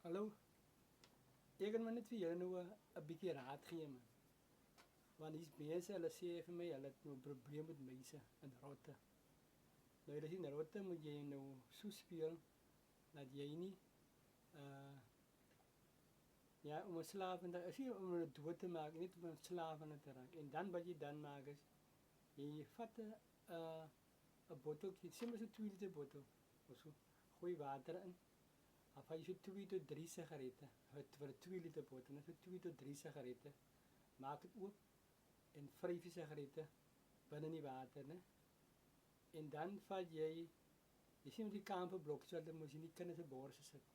Hallo, ek gaan maar net vir julle nou 'n bietjie raad gee man. Want hier's mense, hulle sê vir my hulle het nou 'n probleem met muise en rotte. Nou hulle sien rotte moet jy nou so speel dat jy nie uh ja, om 'n slaaf en as jy om hulle dood te maak, nie om 'n slaaf aan te raak. En dan wat jy dan maak is jy vat 'n botteltjie, sê maar so 2 liter bottel of so, gooi water in. Dan vat jy so 2 tot 3 sigarette, vir 'n 2 liter bottel, net so 2 tot 3 sigarette. Maak dit oop en vryf die sigarette binne in die water, né? En dan vat jy sien met die kamperblokkies wat hulle mos in die kinders se borse sit.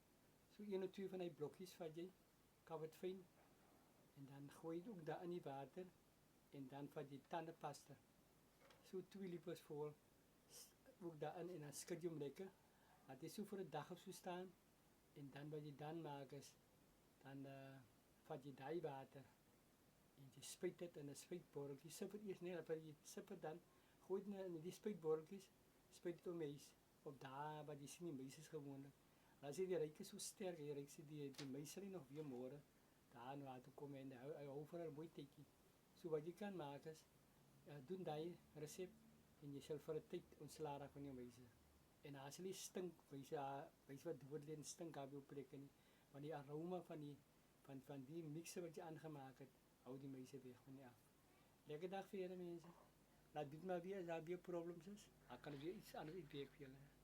So 1 of 2 van die blokkies vat jy, kap dit fyn en dan gooi dit ook daar in die water en dan vat jy tandepasta. So 2 lepels vol ook daarin en dan skud jy hom lekker. Laat dit so vir 'n dag of so staan en dan wat jy dan maak is dan vat jy daai water en jy spuit dit in 'n spuitbotteltjie. Sip dit eers net, dan jy sip dit dan gooi dit in die spuitbotteltjies, spuit dit om muis op daar wat jy sien die muis is gewoonlik. As jy die reuk is so sterk, jy reuk die muis sal nie nog weer môre daar na toe kom en hy hou vir 'n mooi tydjie. So wat jy kan maak is doen daai resep en jy sal vir 'n tyd ontslaa raak van jou muise. En as hulle stink, wys wat dood lê en stink daar op plekke nie, want die aroma van die mixer wat jy aangemaak het, hou die muise weg van jou af. Lekker dag vir julle mense. Laat dit maar weer as daar weer problems is. Dan kan weer iets anders uitwerk vir julle.